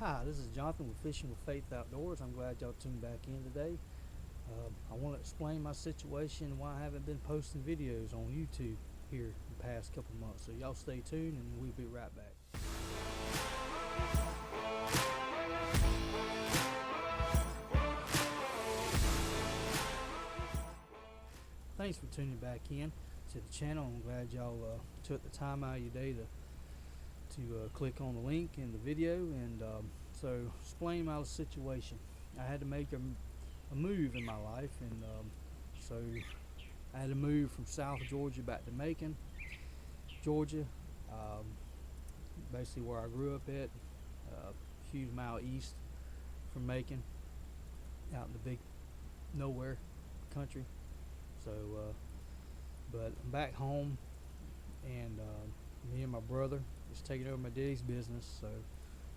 Hi, this is Jonathan with Fishing with Faith Outdoors. I'm glad y'all tuned back in today. I want to explain my situation and why I haven't been posting videos on YouTube here the past couple months. So y'all stay tuned and we'll be right back. Thanks for tuning back in to the channel. I'm glad y'all took the time out of your day to click on the link in the video. And so explain my situation. I had to make a move in my life, and so I had to move from South Georgia back to Macon, Georgia, um, basically where I grew up at, a few mile east from Macon, out in the big nowhere country. So, but I'm back home, and me and my brother is taking over my daddy's business, so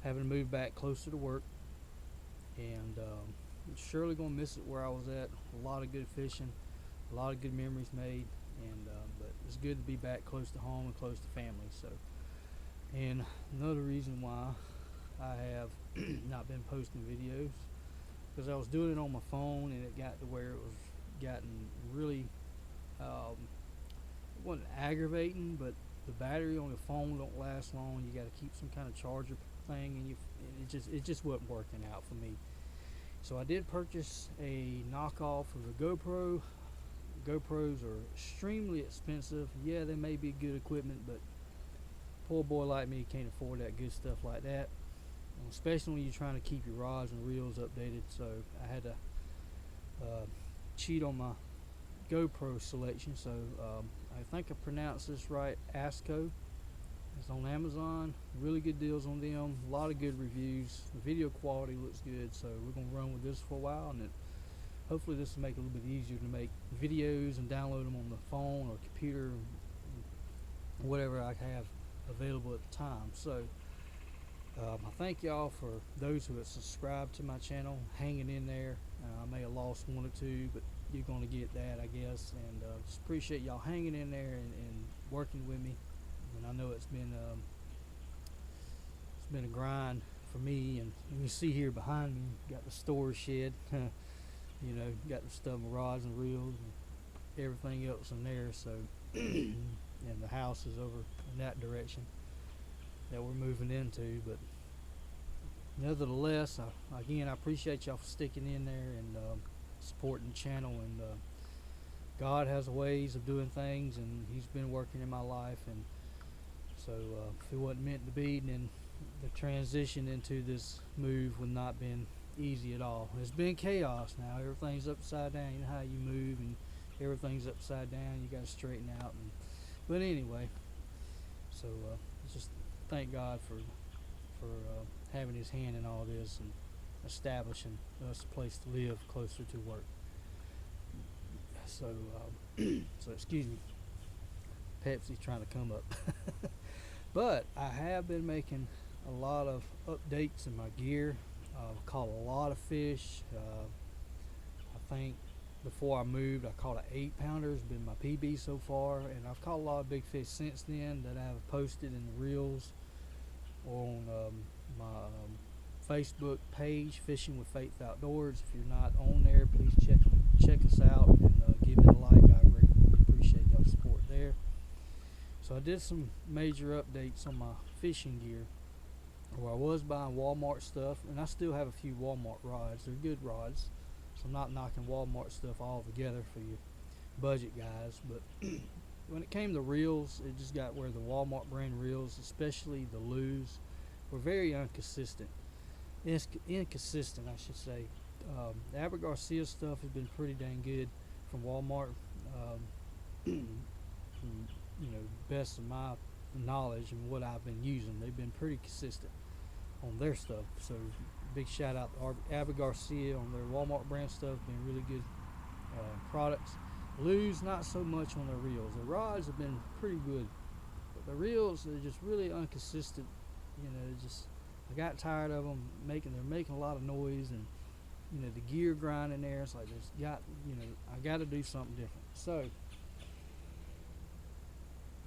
having to move back closer to work, and surely gonna miss it where I was at. A lot of good fishing, a lot of good memories made, and but it's good to be back close to home and close to family. So, and another reason why I have not been posting videos, because I was doing it on my phone, and it got to where it was gotten really it wasn't aggravating, but the battery on the phone don't last long. You got to keep some kind of charger thing, and it just wasn't working out for me. So I did purchase a knockoff of a GoPro. GoPros are extremely expensive. Yeah, they may be good equipment, but poor boy like me can't afford that good stuff like that, especially when you're trying to keep your rods and reels updated. So I had to cheat on my GoPro selection. So I think I pronounced this right, Asco. It's on Amazon. Really good deals on them. A lot of good reviews. The video quality looks good, so we're gonna run with this for a while, and hopefully this will make it a little bit easier to make videos and download them on the phone or computer, whatever I have available at the time. So I thank y'all for those who have subscribed to my channel, hanging in there. I may have lost one or two, but you're going to get that, I guess. And just appreciate y'all hanging in there and working with me. And I know it's been a grind for me. And you see here behind me, got the storage shed. You know, got the stuff, my rods and reels and everything else in there. So, and the house is over in that direction that we're moving into. But nevertheless, again, I appreciate y'all for sticking in there and supporting the channel. And God has ways of doing things, and He's been working in my life. And so if it wasn't meant to be, then the transition into this move would not been easy at all. It's been chaos now. Everything's upside down. You know how you move and everything's upside down. You got to straighten out. But anyway, so just thank God for having His hand in all this and establishing us a place to live closer to work. So, so excuse me, Pepsi's trying to come up. But I have been making a lot of updates in my gear. I've caught a lot of fish. I think before I moved, I caught an 8-pounder. It's been my PB so far, and I've caught a lot of big fish since then that I have posted in the reels on my Facebook page, Fishing with Faith Outdoors. If you're not on there, please check us out and give it a like. I greatly appreciate y'all's support there. So I did some major updates on my fishing gear, where I was buying Walmart stuff, and I still have a few Walmart rods. They're good rods, so I'm not knocking Walmart stuff all together for you budget guys. But when it came to reels, it just got where the Walmart brand reels, especially the Lew's, were very inconsistent. Inconsistent, I should say. The Abercrombie Garcia stuff has been pretty dang good from Walmart. From, best of my knowledge and what I've been using, they've been pretty consistent on their stuff. So big shout out to Abercrombie Garcia on their Walmart brand stuff. Been really good products. Lew's not so much on their reels. The rods have been pretty good, but the reels are just really inconsistent. I got tired of them they're making a lot of noise, and the gear grinding there. It's like I got to do something different. So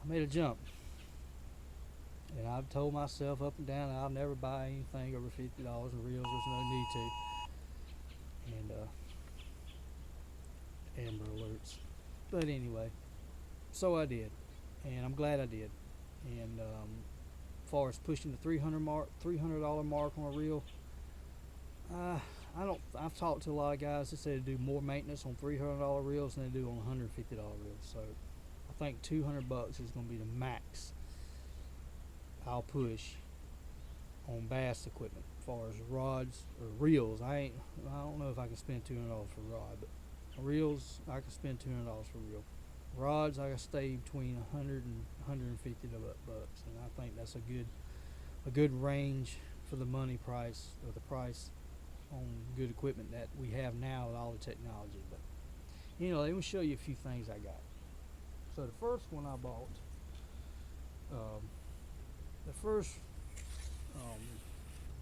I made a jump, And I've told myself up and down I'll never buy anything over $50 in reels. There's no need to. And Amber Alerts. But anyway, so I did, and I'm glad I did. And as far as pushing the $300 mark on a reel, I've talked to a lot of guys that say to do more maintenance on $300 reels than they do on $150 reels. So I think $200 is going to be the max I'll push on bass equipment. As far as rods or reels, I don't know if I can spend $200 for a rod, but reels I can spend $200 for reel. Rods I can stay between 100 and 150 bucks, and I think that's a good range for the money price, or the price on good equipment that we have now with all the technology. But let me show you a few things I got. So the first one I bought, the first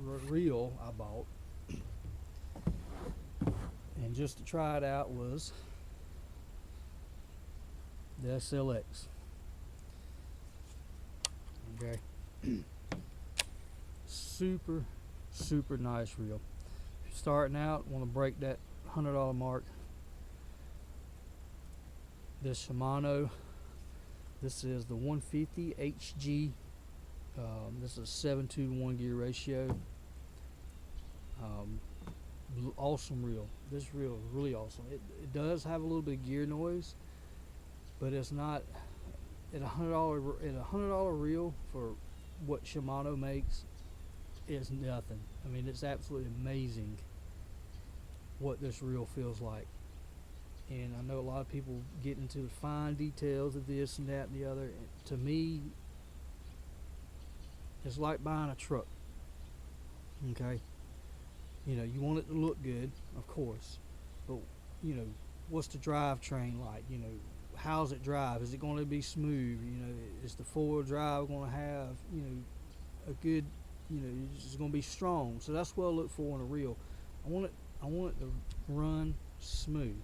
reel I bought, and just to try it out, was the SLX. Okay. Super nice reel. If you're starting out, want to break that $100 mark, this Shimano, this is the 150 HG. This is a 7:1 gear ratio. Awesome reel. This reel is really awesome. It does have a little bit of gear noise, but it's not at $100 reel for what Shimano makes. Is nothing. I mean, it's absolutely amazing what this reel feels like. And I know a lot of people get into the fine details of this and that and the other. And to me, it's like buying a truck. Okay, you want it to look good, of course, but what's the drivetrain like? How's it drive? Is it going to be smooth? Is the four-wheel drive going to have a good, it's going to be strong? So that's what I look for in a reel. I want it to run smooth.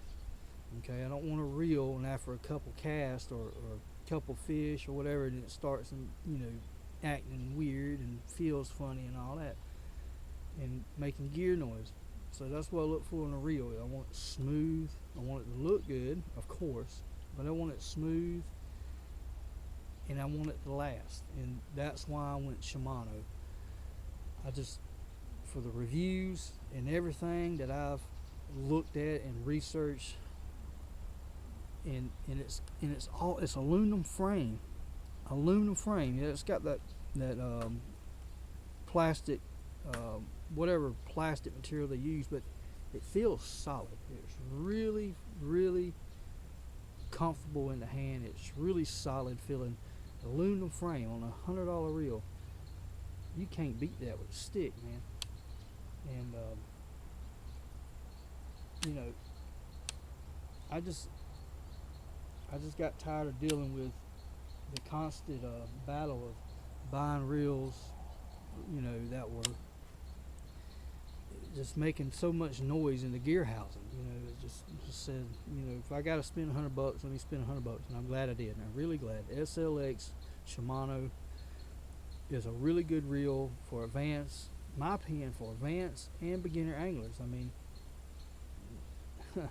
Okay, I don't want a reel and after a couple casts or a couple fish or whatever, and it starts acting weird and feels funny and all that, and making gear noise. So that's what I look for in a reel. I want it smooth. I want it to look good, of course, but I want it smooth, and I want it to last. And that's why I went Shimano. For the reviews and everything that I've looked at and researched, and it's aluminum frame. It's got that plastic, whatever plastic material they use, but it feels solid. It's really comfortable in the hand. It's really solid feeling. Aluminum frame on a $100 reel, you can't beat that with a stick, man. And I just got tired of dealing with the constant battle of buying reels, that were just making so much noise in the gear housing. It just said, if I got to spend $100, let me spend $100, and I'm glad I did. And I'm really glad. SLX Shimano is a really good reel for advanced, in my opinion, for advanced and beginner anglers. I mean, I'm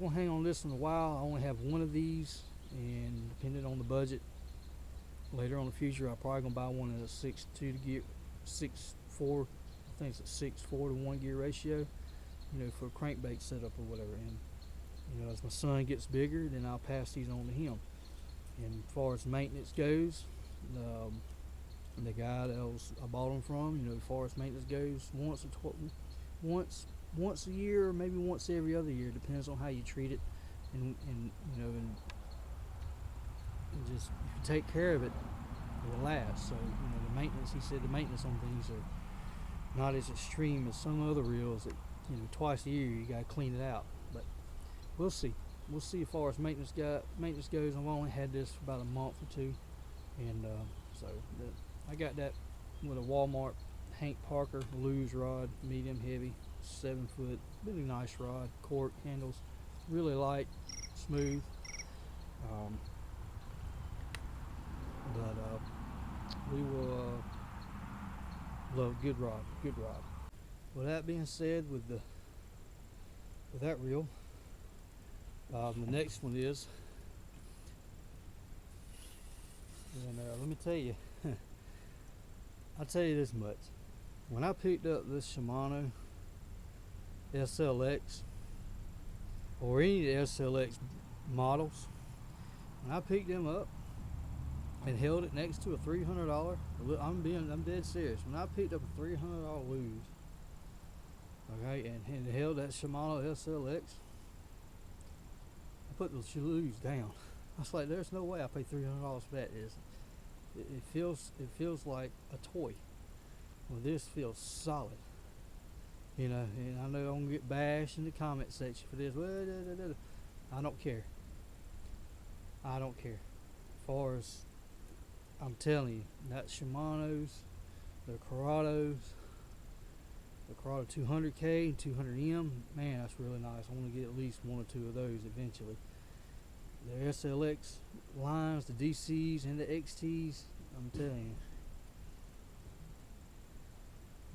gonna hang on this one a while. I only have one of these, and depending on the budget, later on in the future, I'm probably gonna buy one of the 6.2 gear, 6.4. I think it's a 6.4 to 1 gear ratio. For a crankbait setup or whatever. And as my son gets bigger, then I'll pass these on to him. And as far as maintenance goes, the guy that I bought them from, as far as maintenance goes, once a year, or maybe once every other year, depends on how you treat it, and just if you take care of it, it will last. So the maintenance, he said, the maintenance on things are not as extreme as some other reels that twice a year you got to clean it out. But we'll see as far as maintenance goes. I've only had this for about a month or two, and I got that with a Walmart Hank Parker Lew's rod, medium heavy, 7 foot, really nice rod, cork handles, really light, smooth. we will love good rod, good rod. With that being said, with that reel, the next one is, and let me tell you, I'll tell you this much. When I picked up this Shimano SLX, or any of the SLX models, when I picked them up and held it next to a $300, I'm dead serious. When I picked up a $300 Lew's, okay, and held that Shimano SLX, I put the Lew's down. I was like, there's no way I pay $300 for that. It feels like a toy. Well, this feels solid. You know, and I know I'm gonna get bashed in the comment section for this. Well, I don't care. I don't care. As far as I'm telling you, that Shimano's, the Corrados, the Corrado 200K and 200M, man, that's really nice. I want to get at least one or two of those eventually. The SLX lines, the DCs and the XTs, I'm telling you,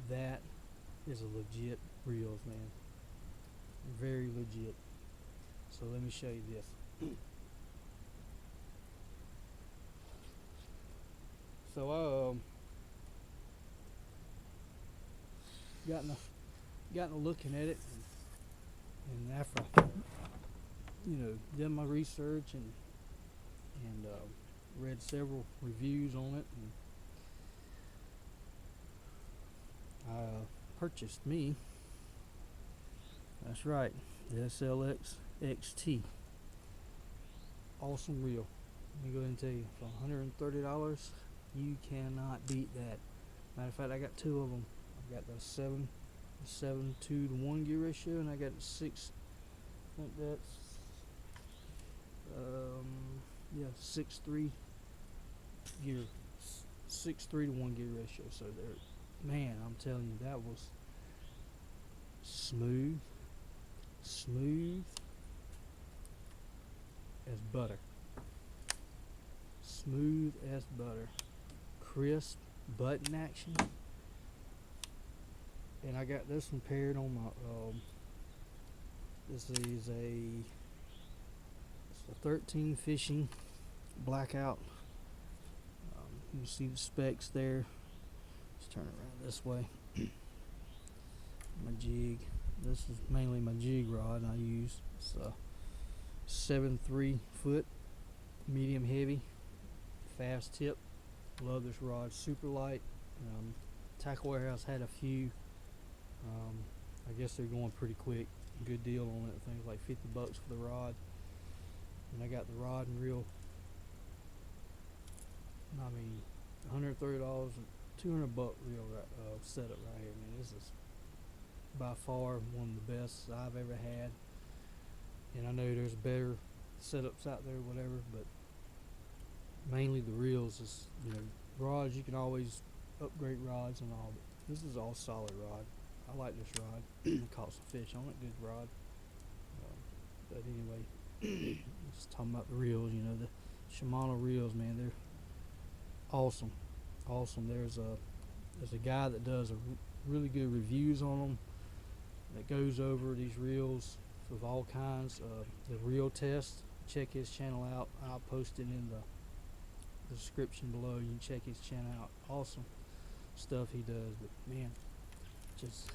that is a legit reels, man. Very legit. So let me show you this. So gotten looking at it, and after I, done my research and read several reviews on it, and I purchased me. That's right, the SLX XT. Awesome reel. Let me go ahead and tell you, for $130, you cannot beat that. Matter of fact, I got two of them. I got the 7:2 to 1 gear ratio, and I got the 6. I think that's 6:3 gear, 6:3 to 1 gear ratio. So there, man, I'm telling you, that was smooth as butter. Smooth as butter. Crisp button action. And I got this one paired on my this is a 13 fishing blackout. You can see the specs there. Let's turn it around this way. My jig. This is mainly my jig rod I use. It's a 7.3 foot, medium heavy, fast tip. Love this rod, super light. Tackle Warehouse had a few. I guess they're going pretty quick. Good deal on it. Things like $50 for the rod. And I got the rod and reel. I mean, $130, $200 reel setup right here. Man, this is by far one of the best I've ever had. And I know there's better setups out there, whatever, but mainly the reels is, rods, you can always upgrade rods and all, but this is all solid rod. I like this rod. It caught some fish on it, good rod. But anyway, just talking about the reels, the Shimano reels, man, they're awesome. There's a guy that does really good reviews on them, that goes over these reels with all kinds of the reel test. Check his channel out. I'll post it in the description below. You can check his channel out. Awesome stuff he does. But man, just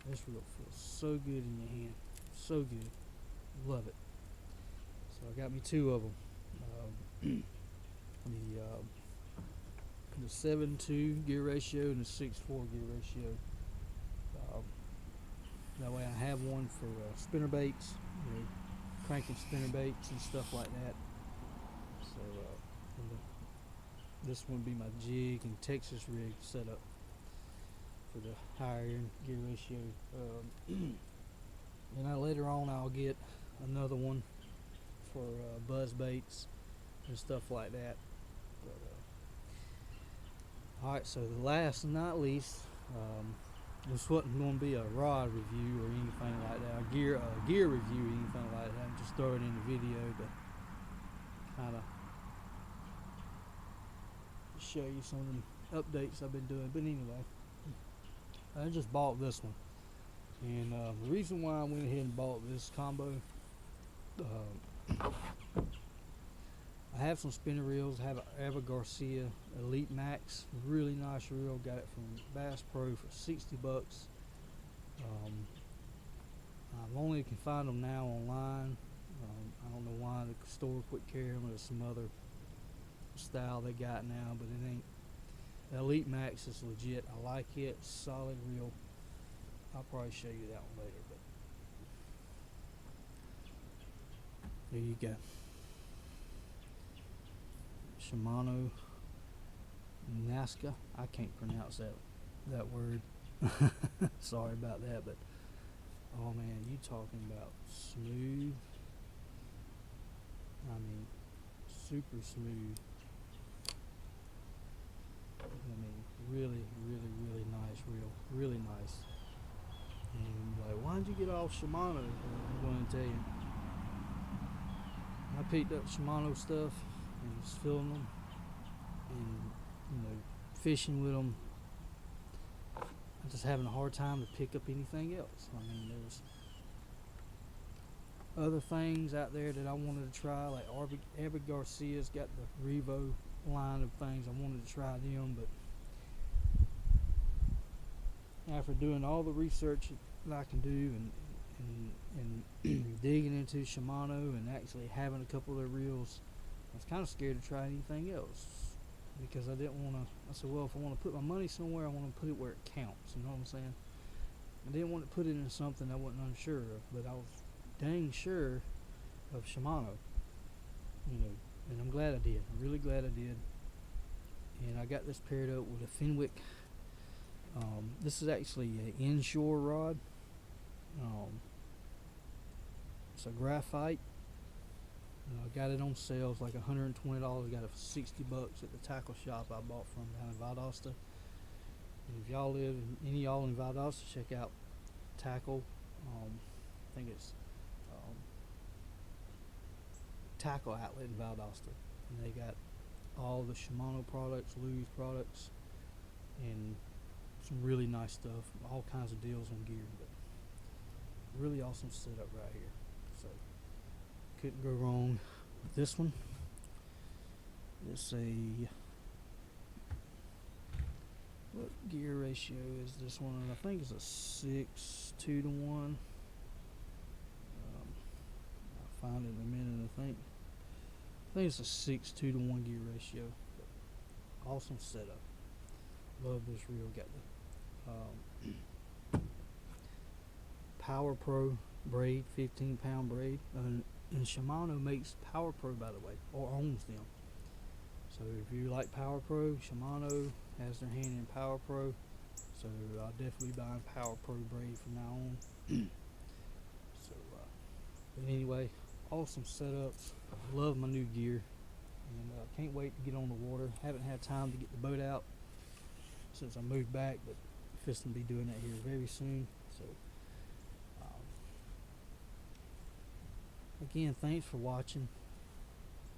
this reel feels so good in your hand. So good. Love it. So I got me two of them. The 7:2 gear ratio and the 6:4 gear ratio. That way I have one for spinner baits, cranking spinner baits and stuff like that. So this one would be my jig and Texas rig setup for the higher gear ratio. And later on I'll get another one for buzz baits and stuff like that. But, alright, so the last and not least, this wasn't going to be a rod review or anything like that, a gear review or anything like that. I'm just throwing it in the video to kind of show you some of the updates I've been doing. But anyway, I just bought this one, and the reason why I went ahead and bought this combo, I have some spinner reels. I have an Ava Garcia Elite Max, really nice reel. Got it from Bass Pro for $60. I only can find them now online. I don't know why the store quit carrying them. There's some other style they got now, but it ain't. The Elite Max is legit. I like it. Solid reel. I'll probably show you that one later, but there you go. Shimano Nazca. I can't pronounce that word. Sorry about that, but oh man, you talking about smooth. I mean, super smooth. I mean, really nice reel. Really nice. And like, why'd you get off Shimano? I'm going to tell you. I picked up Shimano stuff and was filming them and fishing with them. I'm just having a hard time to pick up anything else. I mean, there's other things out there that I wanted to try, like Ava Garcia's got the Revo line of things. I wanted to try them, but after doing all the research that I can do and digging into Shimano and actually having a couple of their reels, I was kind of scared to try anything else because I didn't want to. I said, well, if I want to put my money somewhere, I want to put it where it counts. You know what I'm saying? I didn't want to put it in something I wasn't unsure of, but I was dang sure of Shimano. And I'm glad I did. I'm really glad I did. And I got this paired up with a Fenwick. This is actually an inshore rod. It's a graphite. I got it on sale. It's like $120. Got it for $60 at the tackle shop I bought from down in Valdosta. And if y'all live, any of y'all in Valdosta, check out Tackle. I think it's Tackle Outlet in Valdosta, and they got all the Shimano products, Lew's products, and some really nice stuff. All kinds of deals on gear, but really awesome setup right here. So couldn't go wrong with this one. It's what gear ratio is this one? I think it's a 6:2 to 1. I'll find it in a minute. I think it's a 6:2 to 1 gear ratio. But awesome setup. Love this reel. Got the Power Pro braid, 15-pound braid. And Shimano makes Power Pro, by the way, or owns them. So if you like Power Pro, Shimano has their hand in Power Pro. So I'll definitely buy Power Pro braid from now on. But anyway, awesome setups. Love my new gear, and can't wait to get on the water. Haven't had time to get the boat out since I moved back, but fisting to be doing that here very soon. So again, thanks for watching.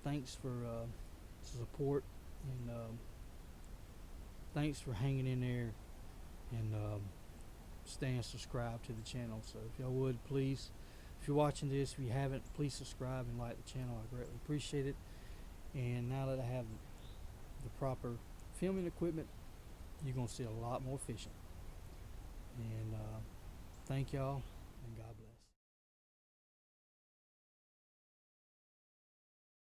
Thanks for support, and thanks for hanging in there and staying subscribed to the channel. So if y'all would, please, if you're watching this, if you haven't, please subscribe and like the channel. I greatly appreciate it. And now that I have the proper filming equipment, you're gonna see a lot more fishing. And thank y'all.